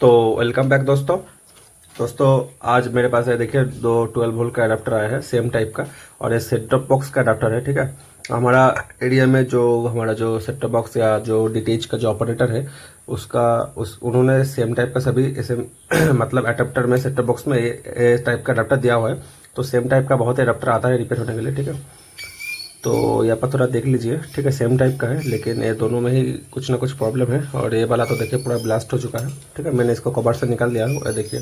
तो welcome back दोस्तों आज मेरे पास है, देखिए, दो 12 वोल्ट का अडाप्टर आया है सेम टाइप का। और ये सेट टॉप बॉक्स का अडाप्टर है, ठीक है। हमारा एरिया में जो हमारा जो सेट टॉप बॉक्स या जो डीटीएच का जो ऑपरेटर है उसका उन्होंने सेम टाइप का सभी ऐसे मतलब अडाप्टर में सेट टॉप बॉक्स में ये टाइप का अडाप्टर दिया हुआ है। तो सेम टाइप का बहुत ही अडाप्टर आता है रिपेयर होने के लिए, ठीक है। तो यहाँ पर थोड़ा देख लीजिए, ठीक है, सेम टाइप का है लेकिन ये दोनों में ही कुछ ना कुछ प्रॉब्लम है। और ये वाला तो देखिए पूरा ब्लास्ट हो चुका है, ठीक है। मैंने इसको कवर से निकाल दिया है, ये देखिए।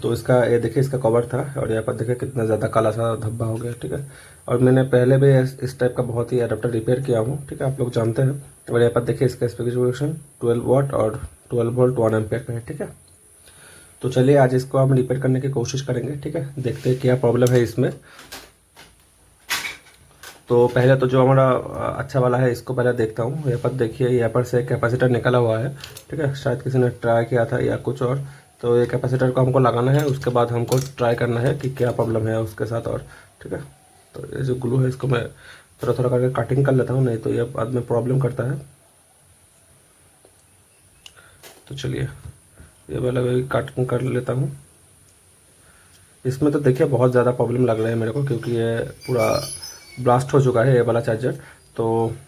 तो इसका ये देखिए, इसका कवर था और यहाँ पर देखिए कितना ज़्यादा काला सा धब्बा हो गया, ठीक है। और मैंने पहले भी इस टाइप का बहुत ही अडाप्टर रिपेयर किया हूँ, ठीक है, आप लोग जानते हैं। और यहाँ पर देखिए इसका स्पेसिफिकेशन 12 वाट और 12 वोल्ट 1 एम्पियर का है, ठीक है। तो चलिए आज इसको हम रिपेयर करने की कोशिश करेंगे, ठीक है। देखते हैं क्या प्रॉब्लम है इसमें। तो पहले तो जो हमारा अच्छा वाला है इसको पहले देखता हूँ। यहाँ पर देखिए, यहाँ पर से कैपेसिटर निकला हुआ है, ठीक है। शायद किसी ने ट्राई किया था या कुछ और। तो ये कैपेसिटर को हमको लगाना है, उसके बाद हमको ट्राई करना है कि क्या प्रॉब्लम है उसके साथ, और ठीक है। तो ये जो ग्लू है इसको मैं थोड़ा थोड़ा करके कटिंग कर लेता हूँ, नहीं तो ये बाद में प्रॉब्लम करता है। तो चलिए ये वाला भी कटिंग कर लेता हूँ। इसमें तो देखिए बहुत ज़्यादा प्रॉब्लम लग रहा है मेरे को, क्योंकि ये पूरा ब्लास्ट हो चुका है ये वाला चार्जर। तो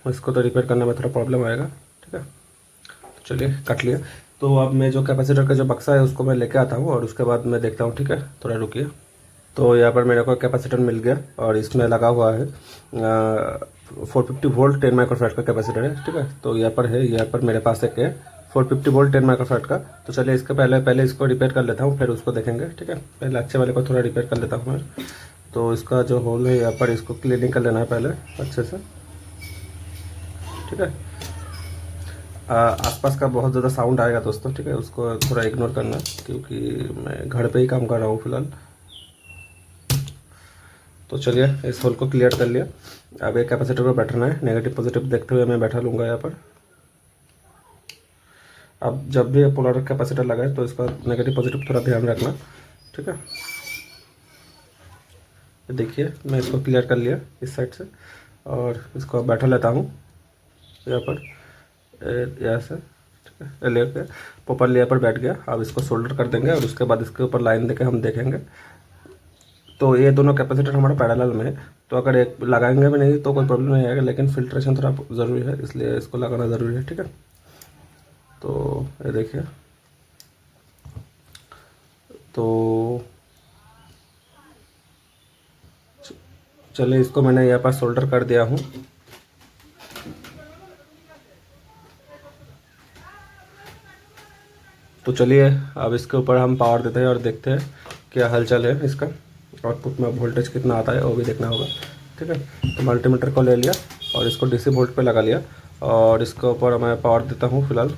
इसको तो रिपेयर करने में थोड़ा प्रॉब्लम आएगा, ठीक है। तो चलिए कट लिया। तो अब मैं जो कैपेसिटर का जो बक्सा है उसको मैं लेके आता हूँ और उसके बाद मैं देखता हूँ, ठीक है। थोड़ा रुकिए। तो यहाँ पर मेरे को कैपेसिटर मिल गया और इसमें लगा हुआ है 450 वोल्ट 10 माइक्रोफैराड का कैपेसिटर है, ठीक है। तो यहाँ पर है, यहाँ पर मेरे पास एक है 450 वोल्ट 10 माइक्रोफैराड का। तो चलिए इसके पहले इसको रिपेयर कर लेता हूँ, फिर उसको देखेंगे, ठीक है। पहले अच्छे वाले को थोड़ा रिपेयर कर लेता हूँ मैं। तो इसका जो होल है यहाँ पर, इसको क्लीनिंग कर लेना है पहले अच्छे से, ठीक है। आसपास का बहुत ज़्यादा साउंड आएगा दोस्तों, ठीक है, उसको थोड़ा इग्नोर करना, क्योंकि मैं घर पे ही काम कर रहा हूँ फिलहाल। तो चलिए इस होल को क्लियर कर लिया। अब एक कैपेसिटर पर बैठना है, नेगेटिव पॉजिटिव देखते हुए मैं बैठा लूँगा यहाँ पर। अब जब भी पोलर कैपेसिटर लगाए तो इसका नेगेटिव पॉजिटिव थोड़ा ध्यान रखना, ठीक है। देखिए मैं इसको क्लियर कर लिया इस साइड से, और इसको बैठा लेता हूँ यहाँ पर, यहाँ से, ठीक है। लेके प्रॉपर लेयर पर बैठ गया। अब इसको सोल्डर कर देंगे और उसके बाद इसके ऊपर लाइन देके हम देखेंगे। तो ये दोनों कैपेसिटर हमारा पैरेलल में है, तो अगर एक लगाएंगे भी नहीं तो कोई प्रॉब्लम नहीं आएगा, लेकिन फिल्ट्रेशन थोड़ा ज़रूरी है, इसलिए इसको लगाना ज़रूरी है, ठीक है। तो ये देखिए, तो चलिए इसको मैंने यहाँ पर सोल्डर कर दिया हूँ। तो चलिए अब इसके ऊपर हम पावर देते हैं और देखते हैं क्या हलचल है इसका। आउटपुट में वोल्टेज कितना आता है वो भी देखना होगा, ठीक है। तो मल्टीमीटर को ले लिया और इसको डीसी वोल्ट पे लगा लिया, और इसके ऊपर मैं पावर देता हूँ फिलहाल।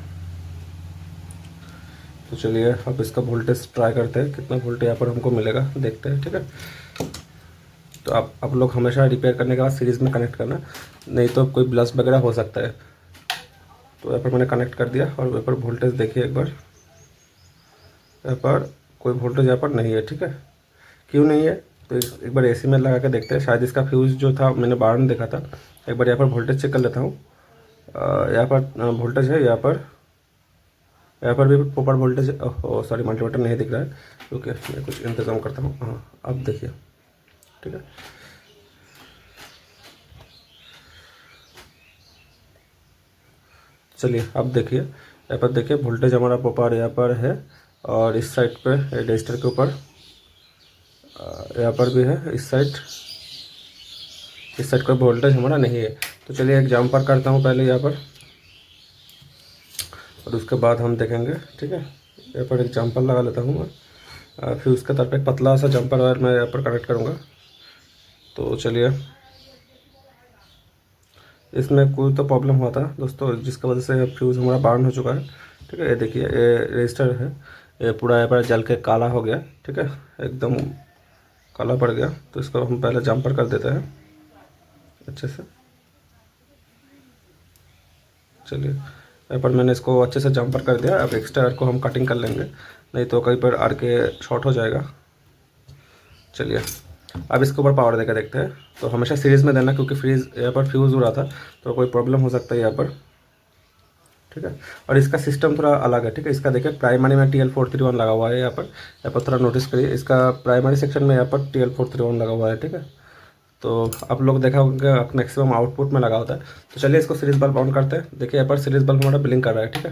तो चलिए अब इसका वोल्टेज ट्राई करते हैं, कितना वोल्ट यहाँ पर हमको मिलेगा देखते हैं, ठीक है। तो आप लोग हमेशा रिपेयर करने के बाद सीरीज़ में कनेक्ट करना, नहीं तो कोई ब्लास्ट वगैरह हो सकता है। तो यहाँ पर मैंने कनेक्ट कर दिया और यहाँ पर वोल्टेज देखिए एक बार, यहाँ पर कोई वोल्टेज यहाँ पर नहीं है, ठीक है। क्यों नहीं है? तो एक बार एसी में लगा के देखते हैं, शायद इसका फ्यूज़ जो था मैंने बाहर में देखा था। एक बार यहाँ पर वोल्टेज चेक कर लेता हूँ। यहाँ पर वोल्टेज है, यहाँ पर भी प्रॉपर वोल्टेज, सॉरी मल्टीमीटर नहीं दिख रहा है, क्योंकि मैं कुछ इंतज़ाम करता हूँ। हाँ अब देखिए, ठीक है। चलिए अब देखिए, यहाँ पर देखिए वोल्टेज हमारा प्रॉपर यहाँ पर है, और इस साइड पे रजिस्टर के ऊपर यहाँ पर भी है, इस साइड का वोल्टेज हमारा नहीं है। तो चलिए एक जंपर करता हूँ पहले यहाँ पर, और उसके बाद हम देखेंगे, ठीक है। यहाँ पर एक जंपर लगा लेता हूँ मैं, फिर उसके तरफ एक पतला सा जंपर वायर मैं यहाँ पर कनेक्ट करूँगा। तो चलिए, इसमें कोई तो प्रॉब्लम हुआ था दोस्तों, जिसकी वजह से फ्यूज़ हमारा बर्न हो चुका है, ठीक है। ये देखिए ये रजिस्टर है, ये पूरा यहाँ पर जल के काला हो गया, ठीक है, एकदम काला पड़ गया। तो इसको हम पहले जंपर कर देते हैं अच्छे से। चलिए यहाँ पर मैंने इसको अच्छे से जंपर कर दिया। अब एक्स्ट्रा को हम कटिंग कर लेंगे, नहीं तो कहीं पर आर के शॉर्ट हो जाएगा। चलिए अब इसके ऊपर पावर देकर देखते हैं। तो हमेशा सीरीज़ में देना, क्योंकि फ्रीज यहाँ पर फ्यूज़ हो रहा था तो कोई प्रॉब्लम हो सकता है यहाँ पर, ठीक है। और इसका सिस्टम थोड़ा अलग है, ठीक है। इसका देखिए प्राइमरी में TL431 लगा हुआ है, यहाँ पर थोड़ा नोटिस करिए, इसका प्राइमरी सेक्शन में यहाँ पर TL431 लगा हुआ है, ठीक है। तो आप लोग देखा होगा मैक्सिमम आउटपुट में लगा होता है। तो चलिए इसको सीरीज बल्ब ऑन करते हैं। देखिए यहाँ पर सीरीज बल्ब हमारा ब्लिंक कर रहा है, ठीक है,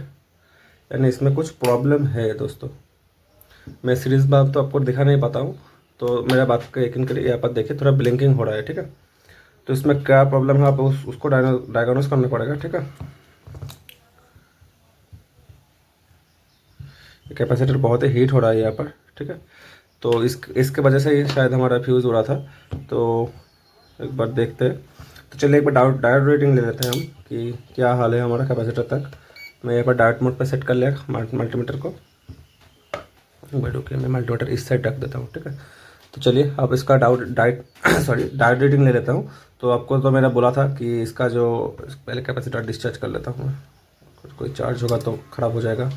यानी इसमें कुछ प्रॉब्लम है दोस्तों। मैं सीरीज बल्ब तो आपको दिखा नहीं पाता हूँ, तो मेरा बात का यकीन करिए। यहाँ पर देखिए थोड़ा ब्लिंकिंग हो रहा है, ठीक है। तो इसमें क्या प्रॉब्लम है आप उसको डायग्नोस करना पड़ेगा, ठीक है। कैपेसिटर बहुत ही हीट हो रहा है यहाँ पर, ठीक है। तो इसके वजह से ही शायद हमारा फ्यूज़ हो रहा था। तो एक बार देखते हैं। तो चलिए एक बार डायोड रीडिंग ले लेते हैं हम कि क्या हाल है हमारा कैपेसिटर तक। मैं यहाँ पर डायोड मोड पर सेट कर लिया मल्टीमीटर को। बट ओके, मैं मल्टीमीटर इस साइड रख देता हूँ, ठीक है। तो चलिए अब इसका डायोड रीडिंग ले लेता हूँ। तो आपको तो मैंने बोला था कि इसका जो पहले कैपेसिटर डिस्चार्ज कर लेता हूँ मैं, कोई चार्ज होगा तो ख़राब हो जाएगा।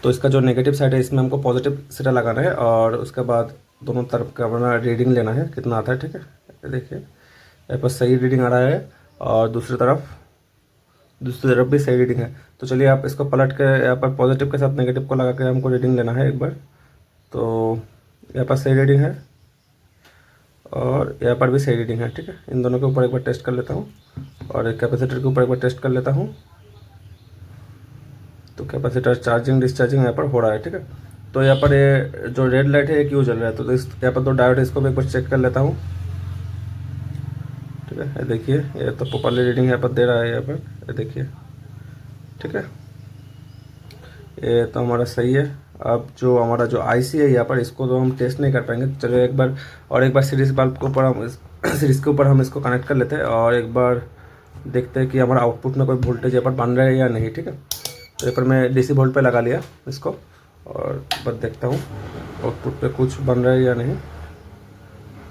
तो इसका जो नेगेटिव साइड है इसमें हमको पॉजिटिव सिरा लगाना है और उसके बाद दोनों तरफ का अपना रीडिंग लेना है कितना आता है, ठीक है। देखिए यहाँ पर सही रीडिंग आ रहा है और दूसरी तरफ भी सही रीडिंग है। तो चलिए आप इसको पलट के यहाँ पर पॉजिटिव के साथ नेगेटिव को लगा के हमको रीडिंग लेना है एक बार। तो यहाँ पर सही रीडिंग है और यहाँ पर भी सही रीडिंग है, ठीक है। इन दोनों के ऊपर एक बार टेस्ट कर लेता हूँ और एक कैपेसिटर के ऊपर एक बार टेस्ट कर लेता हूँ। तो कैपेसिटर चार्जिंग डिस्चार्जिंग यहाँ पर हो रहा है, ठीक है। तो यहाँ पर ये जो रेड लाइट है ये क्यों जल रहा है, तो यहाँ पर दो डायोड है, इसको मैं एक बार चेक कर लेता हूँ, ठीक है। ये देखिए ये तो प्रॉपर्ली रीडिंग यहाँ पर दे रहा है, यहाँ पर ये देखिए, ठीक है। ये तो हमारा सही है। अब जो हमारा जो आईसी है यहाँ पर इसको तो हम टेस्ट नहीं कर पाएंगे। चलिए एक बार सीरीज बल्ब के ऊपर हम सीरीज के ऊपर हम इसको कनेक्ट कर लेते हैं और एक बार देखते हैं कि हमारा आउटपुट में कोई वोल्टेज यहाँ पर बन रहा है या नहीं, ठीक है। तो यहाँ पर मैं DC वोल्ट पे लगा लिया इसको और बस देखता हूँ आउटपुट पे कुछ बन रहा है या नहीं।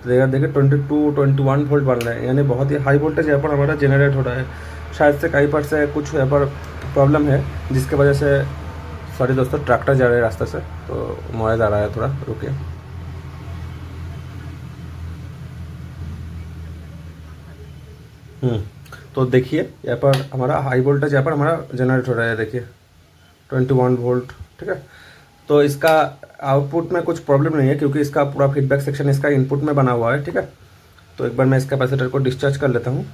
तो देखिए 22-21 वोल्ट बन रहा है, यानी बहुत ही हाई वोल्टेज यहाँ पर हमारा जेनरेट हो रहा है। शायद से कहीं पर से कुछ यहाँ पर प्रॉब्लम है जिसके वजह से, सॉरी दोस्तों ट्रैक्टर जा रहा है रास्ते से तो नॉइज़ आ रहा है, थोड़ा रुकिए। तो देखिए यहाँ पर हमारा हाई वोल्टेज यहाँ पर हमारा जनरेट हो रहा है, देखिए 21 वोल्ट, ठीक है। तो इसका आउटपुट में कुछ प्रॉब्लम नहीं है क्योंकि इसका पूरा फीडबैक सेक्शन इसका इनपुट में बना हुआ है, ठीक है। तो एक बार मैं इस कैपेसिटर को डिस्चार्ज कर लेता हूँ।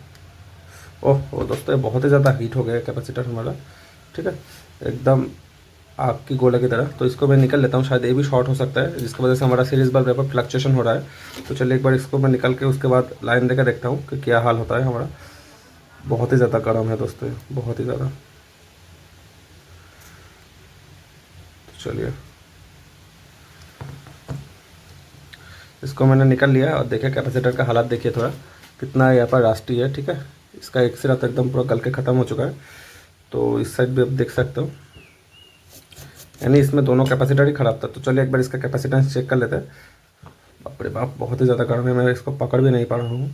ओह दोस्तों ये बहुत ही ज़्यादा हीट हो गया कैपेसिटर हमारा, ठीक है, एकदम आग की गोला की तरह। तो इसको मैं निकल लेता हूँ, शायद ये भी शॉर्ट हो सकता है जिसकी वजह से हमारा सीरीज बल्ब पर फ्लक्चुएशन हो रहा है। तो चलिए एक बार इसको मैं निकल के उसके बाद लाइन देकर देखता हूँ कि क्या हाल होता है हमारा। बहुत ही ज़्यादा गर्म है दोस्तों, बहुत ही ज़्यादा। तो चलिए इसको मैंने निकल लिया और देखिए कैपेसिटर का हालात देखिए थोड़ा कितना यहाँ पर रास्टी है, ठीक है। इसका एक सिरा तो एकदम पूरा गल के ख़त्म हो चुका है। तो इस साइड भी आप देख सकते हो, यानी इसमें दोनों कैपेसिटर ही ख़राब था। तो चलिए एक बार इसका कैपेसिटेंस चेक कर लेते हैं। बाप रे बाप बहुत ही ज़्यादा गर्म है, मैं इसको पकड़ भी नहीं पा रहा हूँ।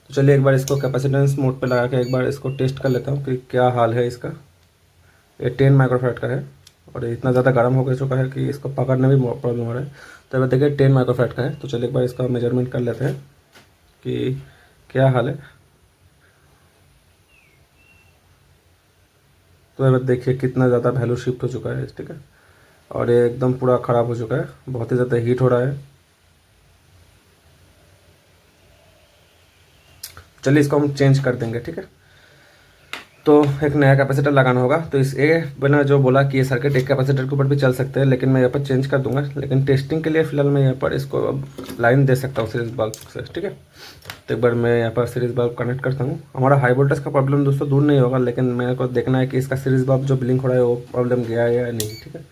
तो चलिए एक बार इसको कैपेसिटेंस मोड पे लगा के एक बार इसको टेस्ट कर लेता हूँ कि क्या हाल है इसका। ये 10 माइक्रोफैराड का है और ये इतना ज़्यादा गर्म हो गया चुका है कि इसको पकड़ने में भी प्रॉब्लम हो रहा है। तो अब देखिए 10 माइक्रोफैराड का है। तो चलिए एक बार इसका मेजरमेंट कर लेते हैं कि क्या हाल है। तो अब देखिए कितना ज़्यादा वैल्यू शिफ्ट हो चुका है, ठीक है। और ये एकदम पूरा ख़राब हो चुका है, बहुत ही ज़्यादा हीट हो रहा है। चलिए इसको हम चेंज कर देंगे, ठीक है। तो एक नया कैपेसिटर लगाना होगा। तो इस मैंने जो बोला कि ये सर्किट एक कैपेसिटर के ऊपर भी चल सकते हैं, लेकिन मैं यहाँ पर चेंज कर दूंगा। लेकिन टेस्टिंग के लिए फ़िलहाल मैं यहाँ पर इसको अब लाइन दे सकता हूँ सीरीज बल्ब से, ठीक है। तो एक बार मैं यहाँ पर सीरीज बल्ब कनेक्ट करता हूँ। हमारा हाई वोल्टेज का प्रॉब्लम दोस्तों दूर नहीं होगा, लेकिन मेरे को देखना है कि इसका सीरीज बल्ब जो ब्लिंक हो रहा है वो प्रॉब्लम गया है या नहीं, ठीक है।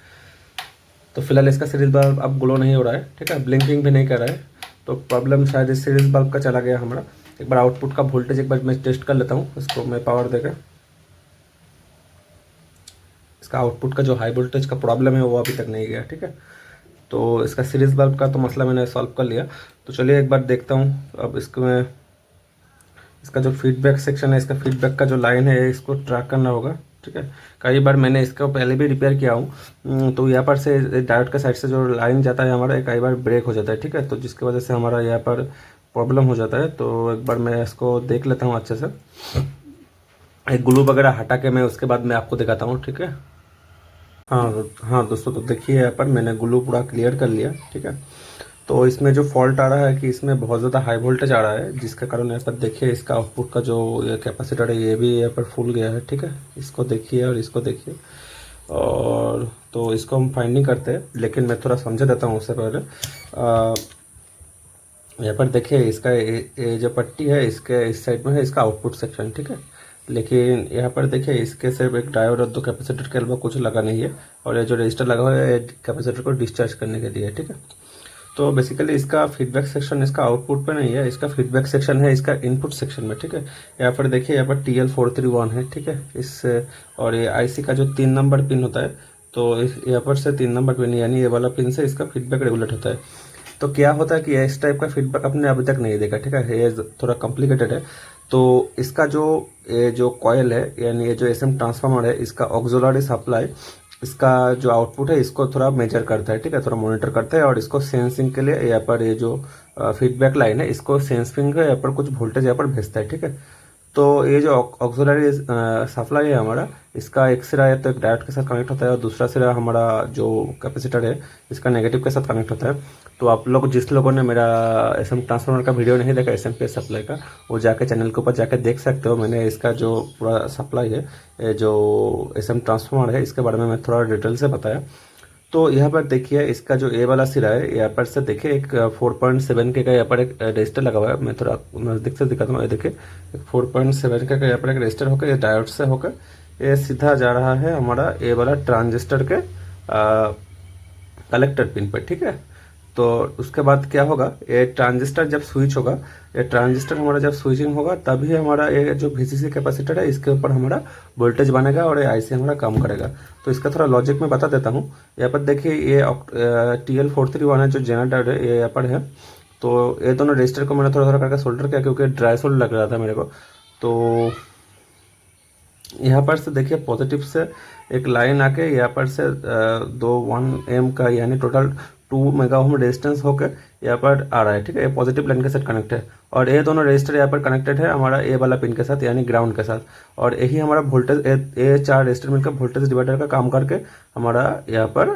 तो फिलहाल इसका सीरीज बल्ब अब ग्लो नहीं हो रहा है, ठीक है, ब्लिंकिंग भी नहीं कर रहा है। तो प्रॉब्लम शायद इस सीरीज बल्ब का चला गया हमारा। एक बार आउटपुट का वोल्टेज एक बार मैं टेस्ट कर लेता हूँ, इसको मैं पावर देकर। इसका आउटपुट का जो हाई वोल्टेज का प्रॉब्लम है वो अभी तक नहीं गया, ठीक है। तो इसका सीरीज बल्ब का तो मसला मैंने सॉल्व कर लिया। तो चलिए एक बार देखता हूँ अब इसको मैं, इसका जो फीडबैक सेक्शन है, इसका फीडबैक का जो लाइन है इसको ट्रैक करना होगा, ठीक है। कई बार मैंने इसको पहले भी रिपेयर किया हूँ। तो यहाँ पर से डायोड का साइड से जो लाइन जाता है हमारा कई बार ब्रेक हो जाता है, ठीक है। तो जिसकी वजह से हमारा यहाँ पर प्रॉब्लम हो जाता है। तो एक बार मैं इसको देख लेता हूँ अच्छे से। एक ग्लू वगैरह हटा के मैं उसके बाद मैं आपको दिखाता हूँ, ठीक है। हाँ हाँ दोस्तों, तो देखिए यहाँ पर मैंने ग्लू पूरा क्लियर कर लिया, ठीक है। तो इसमें जो फॉल्ट आ रहा है कि इसमें बहुत ज़्यादा हाई वोल्टेज आ रहा है, जिसके कारण यहाँ पर देखिए इसका आउटपुट का जो ये कैपेसिटर है ये भी यहाँ पर फूल गया है, ठीक है। इसको देखिए और इसको देखिए, और तो इसको हम फाइंडिंग करते हैं, लेकिन मैं थोड़ा समझा देता हूँ उससे पहले। यहाँ पर देखिए इसका ये जो पट्टी है इसके इस साइड में है इसका आउटपुट सेक्शन, ठीक है। लेकिन यहाँ पर देखिए इसके सिर्फ एक डायोड और दो कैपेसिटर के अलावा कुछ लगा नहीं है, और ये जो रजिस्टर लगा हुआ है ये कैपेसिटर को डिस्चार्ज करने के लिए, ठीक है। तो बेसिकली इसका फीडबैक सेक्शन इसका आउटपुट पे नहीं है, इसका फीडबैक सेक्शन है इसका इनपुट सेक्शन में, ठीक है। यहाँ पर देखिए यहाँ पर TL431 है, ठीक है। इस और ये आईसी का जो 3 नंबर पिन होता है, तो यहाँ पर से 3 नंबर पिन यानी ये वाला पिन से इसका फीडबैक रेगुलेट होता है। तो क्या होता है कि इस टाइप का फीडबैक आपने अभी तक नहीं देखा, ठीक है। ये थोड़ा कॉम्प्लिकेटेड है। तो इसका जो ये जो कॉयल है यानी ये जो एसएम ट्रांसफार्मर है, इसका ऑक्सिलरी सप्लाई इसका जो आउटपुट है इसको थोड़ा मेजर करता है, ठीक है, थोड़ा मॉनिटर करता है, और इसको सेंसिंग के लिए यहाँ पर ये जो फीडबैक लाइन है इसको सेंसिंग यहाँ पर कुछ वोल्टेज यहाँ पर भेजता है, ठीक है। तो ये जो ऑक्सिलरी सप्लाई है हमारा, इसका एक सिरा है तो एक डायोड के साथ कनेक्ट होता है, और दूसरा सिरा हमारा जो कैपेसिटर है इसका नेगेटिव के साथ कनेक्ट होता है। तो आप लोग जिस लोगों ने मेरा एसएम ट्रांसफार्मर का वीडियो नहीं देखा एसएमपीएस सप्लाई का, वो जाके चैनल के ऊपर जाके देख सकते हो। मैंने इसका जो पूरा सप्लाई है ये जो एसएम ट्रांसफार्मर है इसके बारे में मैं थोड़ा डिटेल से बताया। तो यहाँ पर देखिए इसका जो ए वाला सिरा है यहाँ पर से देखिए एक 4.7 के का यहाँ पर एक रजिस्टर लगा हुआ है। मैं थोड़ा नज़दीक से दिखाता हूँ। ये देखिए 4.7 का यहाँ पर एक रजिस्टर होकर ये डायोड से होकर ये सीधा जा रहा है हमारा ए वाला ट्रांजिस्टर के कलेक्टर पिन पर, ठीक है। तो उसके बाद क्या होगा, ये ट्रांजिस्टर जब स्विच होगा, ये ट्रांजिस्टर हमारा जब स्विचिंग होगा तभी हमारा ये जो VCC कैपेसिटर है इसके ऊपर हमारा वोल्टेज बनेगा और ये आईसी हमारा काम करेगा। तो इसका थोड़ा लॉजिक मैं बता देता हूँ। यहाँ पर देखिए ये TL431 है जो जनरेटर है ये यहाँ पर है। तो ये दोनों रजिस्टर को मैंने थोड़ा थोड़ा करके सोल्डर किया क्योंकि ड्राई सोल्डर लग रहा था मेरे को। तो यहाँ पर से देखिए पॉजिटिव से एक लाइन आके यहाँ पर से 1 M का यानी टोटल 2 मेगा ओम रेजिस्टेंस होकर यहाँ पर आ रहा है, ठीक है। ये पॉजिटिव लाइन के साथ कनेक्ट है, और ये दोनों रजिस्टर यहाँ पर कनेक्टेड है हमारा ए वाला पिन के साथ यानी ग्राउंड के साथ, और यही हमारा वोल्टेज ये 4 रजिस्टर मिलकर वोल्टेज डिवाइडर का काम करके हमारा यहाँ पर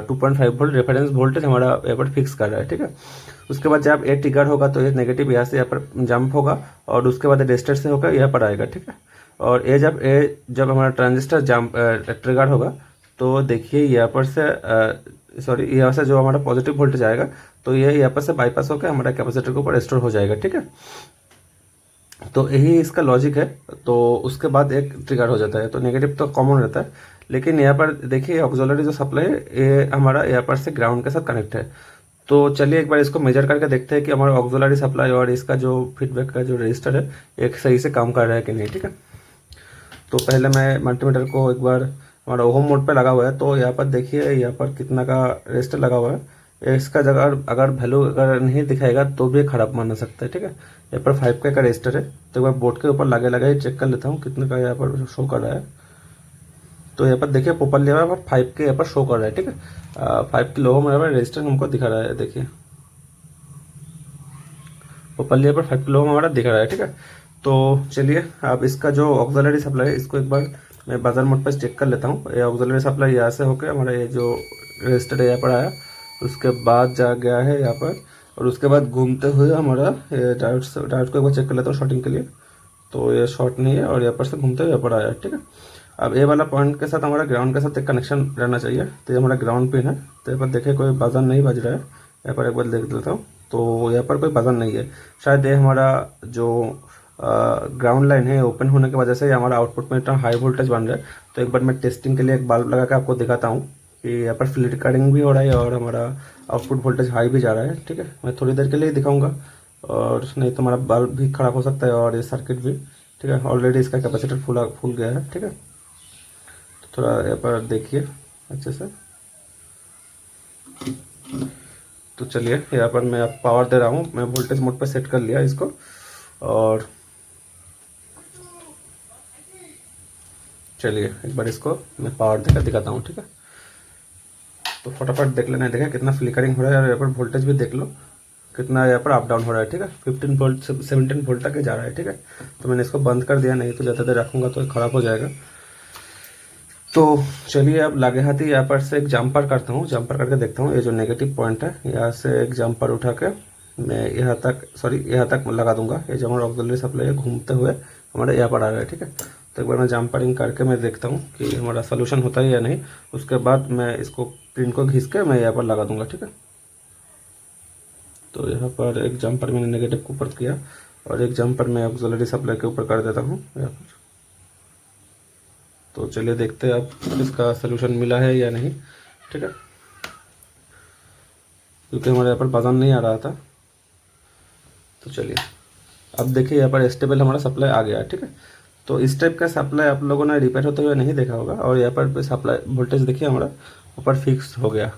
2.5 वोल्ट रेफरेंस वोल्टेज हमारा यहाँ पर फिक्स कर रहा है, ठीक है। उसके बाद जब ए ट्रिगर होगा तो ये नेगेटिव यहाँ से यहाँ पर जंप होगा, और उसके बाद रजिस्टर से होकर यहाँ पर आएगा, ठीक है। और ये जब हमारा ट्रांजिस्टर जंप ट्रिगर होगा तो देखिए यहाँ पर से सॉरी यहाँ से जो हमारा पॉजिटिव वोल्टेज आएगा तो ये यहाँ पर से बाईपास होकर हमारा कैपेसिटर के ऊपर स्टोर हो जाएगा, ठीक है। तो यही इसका लॉजिक है। तो उसके बाद एक ट्रिगर हो जाता है, तो नेगेटिव तो कॉमन रहता है, लेकिन यहाँ पर देखिए ऑक्सिलरी जो सप्लाई है ये हमारा यहाँ पर से ग्राउंड के साथ कनेक्ट है। तो चलिए एक बार इसको मेजर करके देखते हैं कि हमारा ऑक्सिलरी सप्लाई और इसका जो फीडबैक का जो रजिस्टर है एक सही से काम कर रहा है कि नहीं, ठीक है। तो पहले मैं मल्टीमीटर को एक बार हमारा ओम मोड पे लगा हुआ है, तो यहाँ पर देखिए यहाँ पर कितना का रजिस्टर लगा हुआ है। इसका जगह अगर वैल्यू अगर नहीं दिखाएगा तो भी खराब माना सकता है, ठीक है। यहाँ पर 5K का रजिस्टर है, तो एक बार बोर्ड के ऊपर लगे लगे चेक कर लेता हूँ कितने का यहाँ पर शो कर रहा है। तो यहाँ पर देखिए पोपल लेवल पर 5K यहाँ पर शो कर रहा है, ठीक है। 5 किलो ओम यहाँ पर रजिस्टर हमको दिखा रहा है, देखिए पोपल लेवल पर 5 किलो ओम हमारा दिखा रहा है, ठीक है। तो चलिए अब इसका जो ऑक्सिलरी सप्लाई है इसको एक बार मैं बाजार मोड पर चेक कर लेता हूँ। ये ऑक्सिलरी सप्लाई यहाँ से होकर हमारा ये जो रजिस्टर है यहाँ पर आया, उसके बाद जा गया है यहाँ पर, और उसके बाद घूमते हुए हमारा ये डायोड को एक बार चेक कर लेता हूँ शॉर्टिंग के लिए। तो ये शॉर्ट नहीं है, और यहाँ पर से घूमते हुए यहाँ पर आया, ठीक है। अब ये वाला पॉइंट के साथ हमारा ग्राउंड के साथ एक कनेक्शन रहना चाहिए, तो ये हमारा ग्राउंड पिन है। तो यहाँ पर देखिए कोई बाजार नहीं बज रहा है, यहाँ पर एक बार देख लेता हूँ। तो यहाँ पर कोई बाजार नहीं है, शायद ये हमारा जो ग्राउंड लाइन है ओपन होने की वजह से हमारा आउटपुट में इतना हाई वोल्टेज बन रहा है। तो एक बार मैं टेस्टिंग के लिए एक बल्ब लगा के आपको दिखाता हूँ कि यहाँ पर फ्लिकरिंग भी हो रहा है और हमारा आउटपुट वोल्टेज हाई भी जा रहा है, ठीक है। मैं थोड़ी देर के लिए दिखाऊंगा, और नहीं तो हमारा बल्ब भी खराब हो सकता है और ये सर्किट भी, ठीक है। ऑलरेडी इसका कैपेसिटर फुल गया है, ठीक है। तो थोड़ा यहाँ पर देखिए अच्छे से। तो चलिए यहाँ पर मैं पावर दे रहा हूँ, मैं वोल्टेज मोड पर सेट कर लिया इसको, और चलिए एक बार इसको मैं पावर देकर दिखाता हूँ, ठीक है। तो फटाफट देख लेना, देखा कितना फ्लिकरिंग हो रहा है, और यहाँ पर वोल्टेज भी देख लो। कितना यहाँ पर अप डाउन हो रहा है, ठीक है। 15 वोल्ट से 17 वोल्ट तक जा रहा है, ठीक है। तो मैंने इसको बंद कर दिया, नहीं तो ज़्यादा देर रखूँगा तो ख़राब हो जाएगा। तो चलिए अब लागे हाथी यहाँ पर से एक जंपर करता हूँ, जंपर करके देखता हूँ। ये जो नेगेटिव पॉइंट है यहाँ से एक जंपर उठा के मैं यहाँ तक लगा दूंगा। ये जो हमारा ऑक्सिलरी सप्लाई है घूमते हुए हमारे यहाँ पर आ रहा है, ठीक है। तो एक बार मैं जंपरिंग करके मैं देखता हूँ कि हमारा सोल्यूशन होता है या नहीं। उसके बाद मैं इसको पिन को घिस के मैं यहाँ पर लगा दूंगा, ठीक है। तो यहाँ पर एक जंपर मैंने नेगेटिव के ऊपर किया और एक जंपर मैं ऑक्सिलरी सप्लाई के ऊपर कर देता हूँ यहाँ पर। तो चलिए देखते हैं अब इसका सोल्यूशन मिला है या नहीं, ठीक है। क्योंकि हमारे यहाँ पर वजन नहीं आ रहा था। तो चलिए अब देखिए यहाँ पर स्टेबल हमारा सप्लाई आ गया है, ठीक है। तो इस टाइप का सप्लाई आप लोगों ने रिपेयर होते हुए नहीं देखा होगा। और यहाँ पर सप्लाई वोल्टेज देखिए हमारा ऊपर फिक्स हो गया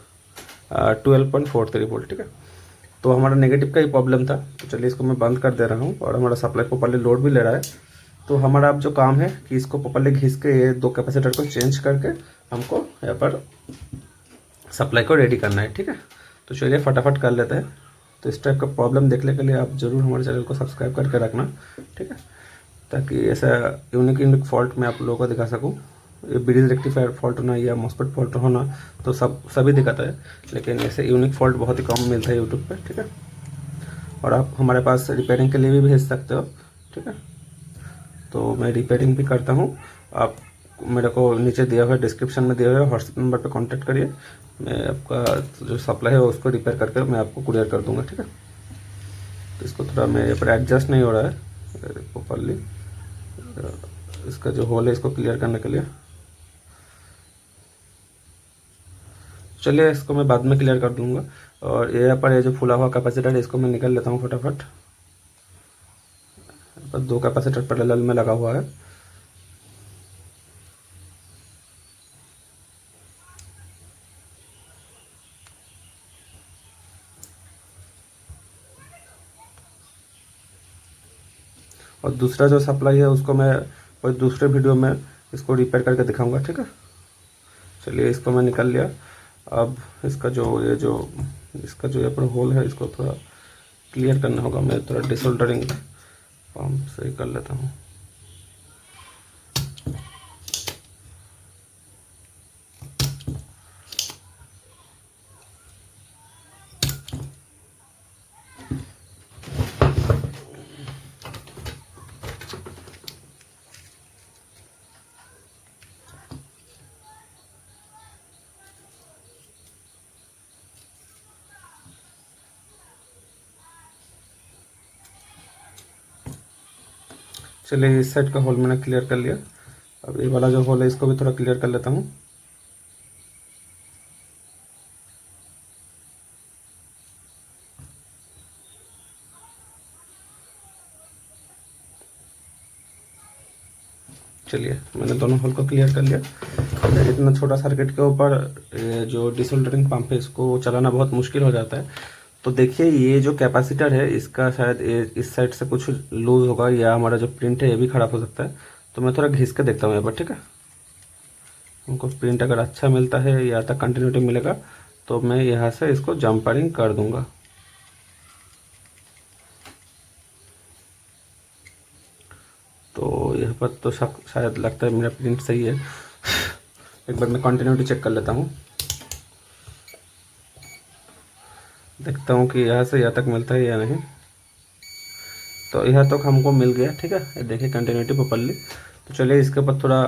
12.43 वोल्ट, ठीक है। तो हमारा नेगेटिव का ही प्रॉब्लम था। तो चलिए इसको मैं बंद कर दे रहा हूँ और हमारा सप्लाई प्रॉपर्ली लोड भी ले रहा है। तो हमारा अब जो काम है कि इसको प्रॉपर्ली घिस के ये 2 कैपेसिटर को चेंज करके हमको यहाँ पर सप्लाई को रेडी करना है, ठीक है। तो चलिए फटाफट कर लेते हैं। तो इस टाइप का प्रॉब्लम देखने के लिए आप ज़रूर हमारे चैनल को सब्सक्राइब करके रखना, ठीक है, ताकि ऐसा यूनिक फॉल्ट मैं आप लोगों को दिखा सकूँ। ये ब्रिज रेक्टिफायर फॉल्ट होना या मॉस्फेट फॉल्ट होना तो सभी दिखाता है, लेकिन ऐसे यूनिक फॉल्ट बहुत ही कम मिलता है यूट्यूब पे, ठीक है। और आप हमारे पास रिपेयरिंग के लिए भी भेज सकते हो, ठीक है। तो मैं रिपेयरिंग भी करता हूँ। आप मेरे को नीचे दिया हुआ डिस्क्रिप्शन में दिया हुआ व्हाट्सएप नंबर पे कांटेक्ट करिए। मैं आपका जो सप्लाई है उसको रिपेयर करके मैं आपको कुरियर कर दूंगा, ठीक है। तो इसको थोड़ा मेरे पर एडजस्ट नहीं हो रहा है प्रॉपरली, इसका जो होल है इसको क्लियर करने के लिए। चलिए इसको मैं बाद में क्लियर कर दूंगा। और यहाँ पर ये जो फुला हुआ कैपेसिटर है इसको मैं निकल लेता हूँ फटाफट। 2 कैपेसिटर पैरेलल में लगा हुआ है। और दूसरा जो सप्लाई है उसको मैं कोई दूसरे वीडियो में इसको रिपेयर करके दिखाऊंगा, ठीक है। चलिए इसको मैं निकल लिया। अब इसका जो यहाँ पर होल है इसको थोड़ा क्लियर करना होगा। मैं थोड़ा डिसोल्डरिंग पंप से कर लेता हूँ। चलिए इस साइड का होल मैंने क्लियर कर लिया। अब ये वाला जो होल है इसको भी थोड़ा क्लियर कर लेता हूँ। चलिए मैंने दोनों होल को क्लियर कर लिया। इतना छोटा सर्किट के ऊपर जो डिसोल्डरिंग पंप है इसको चलाना बहुत मुश्किल हो जाता है। तो देखिए ये जो कैपेसिटर है इसका शायद इस साइड से कुछ लूज होगा या हमारा जो प्रिंट है ये भी खराब हो सकता है। तो मैं थोड़ा घिस के देखता हूँ यहाँ पर, ठीक है। हमको प्रिंट अगर अच्छा मिलता है या तक कंटिन्यूटी मिलेगा तो मैं यहाँ से इसको जंपरिंग कर दूंगा। तो यहाँ पर तो शायद लगता है मेरा प्रिंट सही है। एक बार मैं कंटिन्यूटी चेक कर लेता हूँ, देखता हूँ कि यहाँ से यहाँ तक मिलता है या नहीं। तो यहाँ तक हमको मिल गया, ठीक है। ये देखिए कंटिन्यूटी प्रॉपर्ली। तो चलिए इसके ऊपर थोड़ा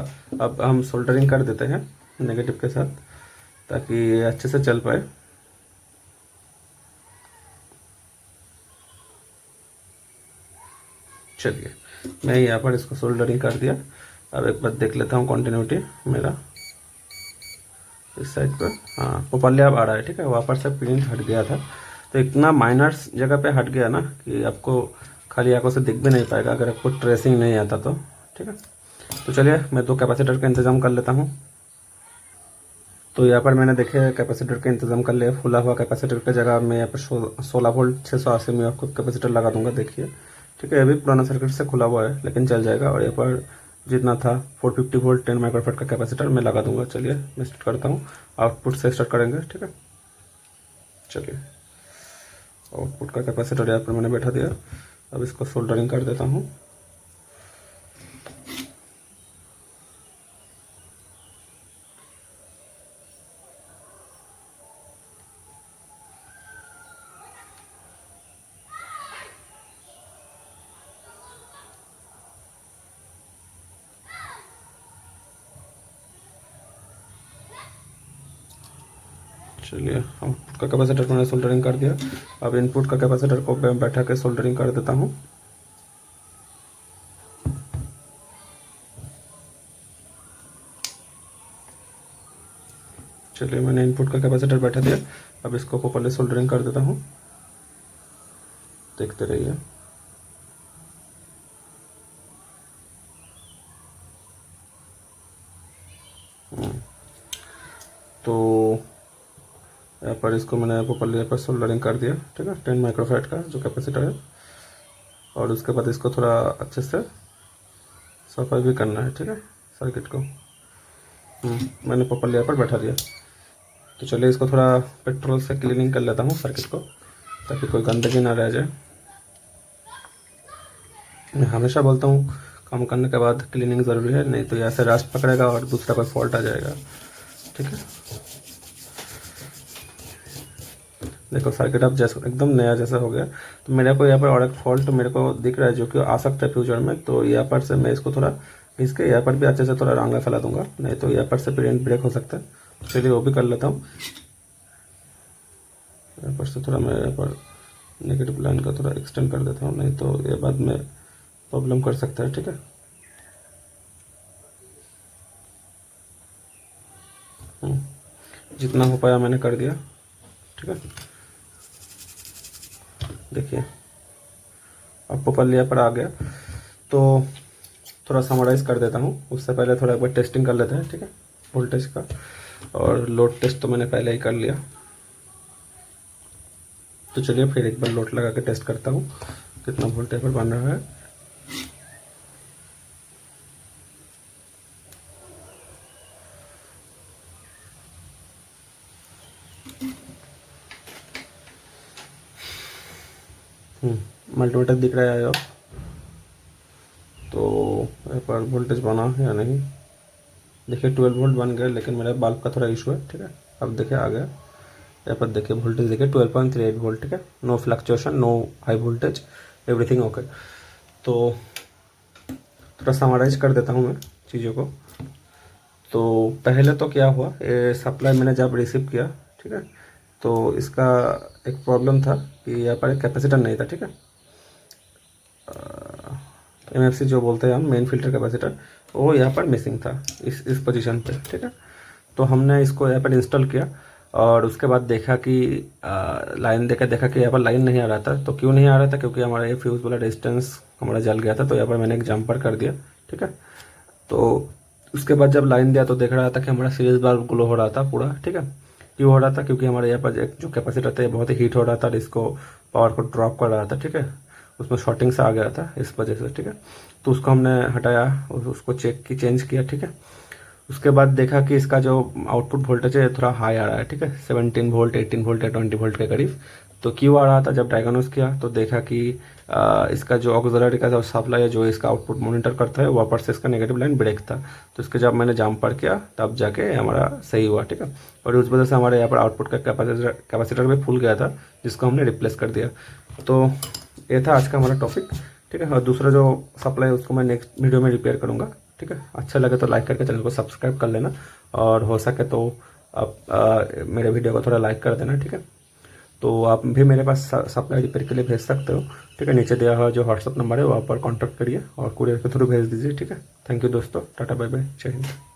अब हम सोल्डरिंग कर देते हैं नेगेटिव के साथ, ताकि ये अच्छे से चल पाए। चलिए मैं यहाँ पर इसको सोल्डरिंग कर दिया। अब एक बार देख लेता हूँ कंटिन्यूटी मेरा इस साइड पर। हाँ प्रॉपर्ली अब आ रहा है, ठीक है। वहाँ पर से प्रिंट हट गया था। तो इतना माइनर जगह पे हट गया ना कि आपको खाली आंखों से दिख भी नहीं पाएगा अगर आपको ट्रेसिंग नहीं आता तो, ठीक है। तो चलिए मैं 2 कैपेसिटर का इंतज़ाम कर लेता हूँ। तो यहाँ पर मैंने देखे कैपेसिटर का इंतज़ाम कर लिया। फुला हुआ कैपेसिटर की जगह मैं यहाँ पर 16 वोल्ट 680 में आपको कैपेसिटर लगा दूंगा, देखिए, ठीक है। ये भी पुराना सर्किट से खुला हुआ है लेकिन चल जाएगा। और यहाँ पर जितना था 450 वोल्ट 10 माइक्रोफैराड का कैपेसिटर मैं लगा दूंगा। चलिए मैं स्टार्ट करता हूँ, आउटपुट से स्टार्ट करेंगे, ठीक है। चलिए आउटपुट का कैपेसिटर यहाँ पर मैंने बैठा दिया। अब इसको सोल्डरिंग कर देता हूँ। चलिए, आउटपुट का कैपेसिटर मैंने सोल्डरिंग कर दिया। अब इनपुट का कैपेसिटर को मैं बैठा के सोल्डरिंग कर देता हूँ। चलिए, मैंने इनपुट का कैपेसिटर बैठा दिया। अब इसको प्रॉपर्ली सोल्डरिंग कर देता हूँ, देखते रहिए। तो यहाँ पर इसको मैंने प्रॉपर्ली यहाँ पर सोल्डरिंग कर दिया, ठीक है, 10 माइक्रोफैराड का जो कैपेसिटर है। और उसके बाद इसको थोड़ा अच्छे से सफाई भी करना है, ठीक है, सर्किट को। मैंने प्रॉपर्ली यहाँ पर बैठा दिया। तो चलिए, इसको थोड़ा पेट्रोल से क्लीनिंग कर लेता हूँ सर्किट को, ताकि कोई गंदगी ना रह जाए। मैं हमेशा बोलता हूँ काम करने के बाद क्लीनिंग ज़रूरी है, नहीं तो ऐसे रास्ट पकड़ेगा और दूसरा कोई फॉल्ट आ जाएगा, ठीक है। देखो, सर्किट अब जैसा एकदम नया जैसा हो गया। तो मेरे को यहाँ पर और एक फॉल्ट मेरे को दिख रहा है जो कि आ सकता है फ्यूचर में। तो यहाँ पर से मैं इसको थोड़ा इसके यहाँ पर भी अच्छे से थोड़ा रंगा फैला दूंगा, नहीं तो यहाँ पर से प्रिंट ब्रेक हो सकता है। तो चलिए वो भी कर लेता हूँ। यहाँ पर से थोड़ा मैं यहाँ पर नेगेटिव लाइन का थोड़ा एक्सटेंड कर देता हूँ, नहीं तो ये बाद में प्रॉब्लम कर सकता है, ठीक है। जितना हो पाया मैंने कर दिया, ठीक है। देखिए, अब प्रॉपर्ली यहाँ पर आ गया। तो थोड़ा समराइज़ कर देता हूँ। उससे पहले थोड़ा एक बार टेस्टिंग कर लेते हैं, ठीक है, वोल्टेज का। और लोड टेस्ट तो मैंने पहले ही कर लिया। तो चलिए फिर एक बार लोड लगा के टेस्ट करता हूँ कितना वोल्टेज पर बन रहा है। मल्टीमीटर दिख रहा है। तो यहाँ पर वोल्टेज बना है या नहीं, देखिए 12 वोल्ट बन गया, लेकिन मेरा बल्ब का थोड़ा इशू है, ठीक है। अब देखिए आ गया। यहाँ पर देखिए वोल्टेज देखिए 12.38 वोल्ट, ठीक है। No fluctuation, no high voltage, everything okay. तो थोड़ा समराइज कर देता हूँ मैं चीज़ों को। तो पहले तो क्या हुआ, ये सप्लाई मैंने जब रिसीव किया, ठीक है, तो इसका एक प्रॉब्लम था कि यहाँ पर एक कैपेसिटर नहीं था, ठीक है। MFC जो बोलते हैं हम, मेन फिल्टर कैपेसिटर, वो यहाँ पर मिसिंग था इस पोजीशन पे, ठीक है। तो हमने इसको यहाँ पर इंस्टॉल किया और उसके बाद देखा कि लाइन देकर देखा कि यहाँ पर लाइन नहीं आ रहा था। तो क्यों नहीं आ रहा था, क्योंकि हमारा ये फ्यूज़ वाला रेजिस्टेंस हमारा जल गया था। तो यहाँ पर मैंने एक जंपर कर दिया, ठीक है। तो उसके बाद जब लाइन दिया तो देख रहा था कि हमारा सीरीज बल्ब ग्लो हो रहा था पूरा, ठीक है। क्यों हो रहा था, क्योंकि हमारे यहाँ पर जो कैपेसिटर था ये बहुत ही हीट हो रहा था और इसको पावर को ड्रॉप कर रहा था, ठीक है। उसमें शॉर्टिंग से आ गया था इस वजह से, ठीक है। तो उसको हमने हटाया, उसको चेंज किया, ठीक है। उसके बाद देखा कि इसका जो आउटपुट वोल्टेज है थोड़ा हाई आ रहा है, ठीक है, 17 वोल्ट, 18 वोल्ट या 20 वोल्ट के करीब। तो क्यों आ रहा था, जब डायग्नोस किया तो देखा कि इसका जो ऑक्सिलरी का जो सप्लाई है, जो इसका आउटपुट मॉनिटर करता है, वहाँ पर से इसका नेगेटिव लाइन ब्रेक था। तो इसके जब मैंने जंपर किया तब जाके हमारा सही हुआ, ठीक है। और उस वजह से हमारे यहाँ पर आउटपुट का कैपेसिटर भी फूल गया था, जिसको हमने रिप्लेस कर दिया। तो ये था आज का हमारा टॉपिक, ठीक है। और दूसरा जो सप्लाई है उसको मैं नेक्स्ट वीडियो में रिपेयर करूँगा, ठीक है। अच्छा लगे तो लाइक करके चैनल को सब्सक्राइब कर लेना, और हो सके तो आप मेरे वीडियो को थोड़ा लाइक कर देना, ठीक है। तो आप भी मेरे पास सप्लाई रिपेयर के लिए भेज सकते हो, ठीक है। नीचे दिया हुआ जो व्हाट्सअप नंबर है वहाँ पर कॉन्टैक्ट करिए और कुरियर के थ्रू भेज दीजिए, ठीक है। थैंक यू दोस्तों, टाटा बाय बाय, जय हिंद।